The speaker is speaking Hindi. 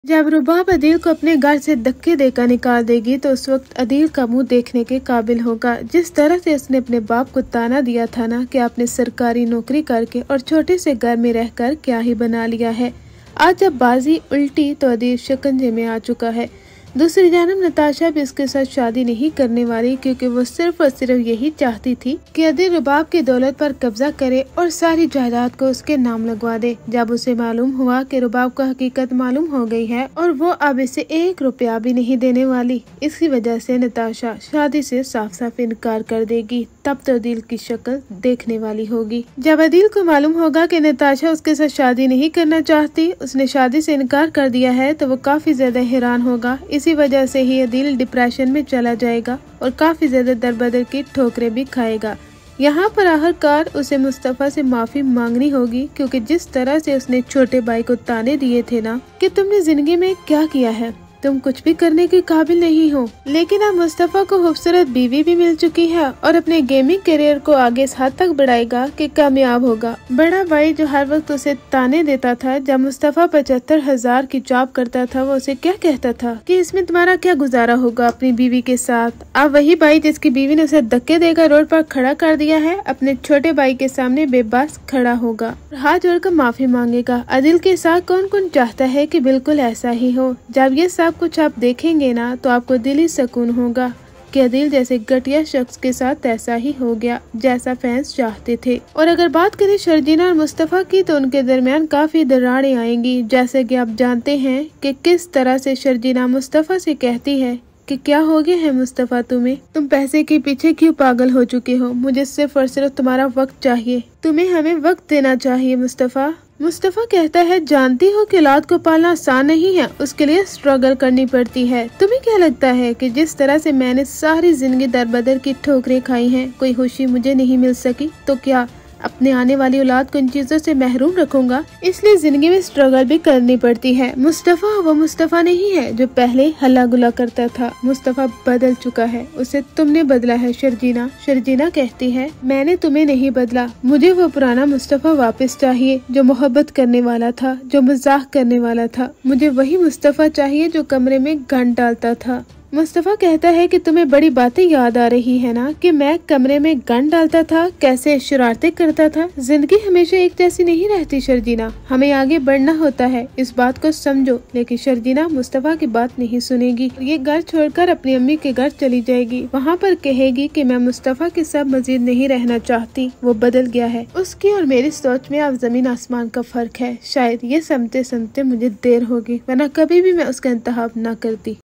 जब रुबाब अदील को अपने घर से धक्के देकर निकाल देगी तो उस वक्त अदील का मुंह देखने के काबिल होगा। जिस तरह से उसने अपने बाप को ताना दिया था ना कि आपने सरकारी नौकरी करके और छोटे से घर में रहकर क्या ही बना लिया है। आज जब बाजी उल्टी तो अदील शिकंजे में आ चुका है। दूसरी जानब नताशा भी उसके साथ शादी नहीं करने वाली, क्योंकि वो सिर्फ और सिर्फ यही चाहती थी कि अदील रुबाब की दौलत पर कब्जा करे और सारी जायदाद को उसके नाम लगवा दे। जब उसे मालूम हुआ कि रुबाब को हकीकत मालूम हो गई है और वो अब इसे 1 रुपया भी नहीं देने वाली, इसकी वजह से नताशा शादी से साफ साफ इनकार कर देगी। तब तो अदील की शक्ल देखने वाली होगी। जब अदील को मालूम होगा कि नताशा उसके साथ शादी नहीं करना चाहती, उसने शादी से इनकार कर दिया है, तो वो काफी ज्यादा हैरान होगा। इसी वजह से ही अदील डिप्रेशन में चला जाएगा और काफी ज्यादा दरबदर की ठोकरें भी खाएगा। यहाँ पर आखिरकार उसे मुस्तफा से माफी मांगनी होगी, क्योंकि जिस तरह से उसने छोटे भाई को ताने दिए थे ना कि तुमने जिंदगी में क्या किया है, तुम कुछ भी करने के काबिल नहीं हो। लेकिन अब मुस्तफा को खूबसूरत बीवी भी मिल चुकी है और अपने गेमिंग करियर को आगे इस हद तक बढ़ाएगा कि कामयाब होगा। बड़ा भाई जो हर वक्त उसे ताने देता था, जब मुस्तफा 75,000 की जॉब करता था, वो उसे क्या कहता था कि इसमें तुम्हारा क्या गुजारा होगा अपनी बीवी के साथ। अब वही भाई जिसकी बीवी ने उसे धक्के देकर रोड पर खड़ा कर दिया है, अपने छोटे भाई के सामने बेबस खड़ा होगा, हाथ जोड़कर माफी मांगेगा। अदील के साथ कौन कौन चाहता है कि बिल्कुल ऐसा ही हो। जब ये सब कुछ आप देखेंगे ना तो आपको दिली सुकून होगा कि अदील जैसे घटिया शख्स के साथ ऐसा ही हो गया जैसा फैंस चाहते थे। और अगर बात करें शर्जीना और मुस्तफा की, तो उनके दरमियान काफी दरारें आएंगी। जैसे कि आप जानते हैं कि किस तरह से शर्जीना मुस्तफा से कहती है कि क्या हो गया है मुस्तफा तुम्हें, तुम पैसे के पीछे क्यों पागल हो चुके हो, मुझे सिर्फ और सिर्फ तुम्हारा वक्त चाहिए, तुम्हें हमें वक्त देना चाहिए मुस्तफा। मुस्तफा कहता है जानती हो कि औलाद को पालना आसान नहीं है, उसके लिए स्ट्रगल करनी पड़ती है। तुम्हें क्या लगता है कि जिस तरह से मैंने सारी जिंदगी दरबदर की ठोकरें खाई हैं, कोई खुशी मुझे नहीं मिल सकी, तो क्या अपने आने वाली औलाद को इन चीजों से महरूम रखूंगा। इसलिए जिंदगी में स्ट्रगल भी करनी पड़ती है। मुस्तफा वो मुस्तफा नहीं है जो पहले हल्ला गुला करता था। मुस्तफा बदल चुका है, उसे तुमने बदला है शर्जीना। शर्जीना कहती है मैंने तुम्हें नहीं बदला, मुझे वो पुराना मुस्तफा वापस चाहिए जो मोहब्बत करने वाला था, जो मजाक करने वाला था। मुझे वही मुस्तफा चाहिए जो कमरे में गन डालता था। मुस्तफा कहता है कि तुम्हें बड़ी बातें याद आ रही है ना कि मैं कमरे में गन डालता था, कैसे शरारतें करता था। जिंदगी हमेशा एक जैसी नहीं रहती शर्जीना, हमें आगे बढ़ना होता है, इस बात को समझो। लेकिन शर्जीना मुस्तफा की बात नहीं सुनेगी। ये घर छोड़कर अपनी अम्मी के घर चली जाएगी। वहाँ पर कहेगी कि मैं मुस्तफा के साथ मजीद नहीं रहना चाहती, वो बदल गया है। उसकी और मेरी सोच में अब जमीन आसमान का फर्क है। शायद ये समझते समझते मुझे देर होगी, वरना कभी भी मैं उसका इंतखाब न करती।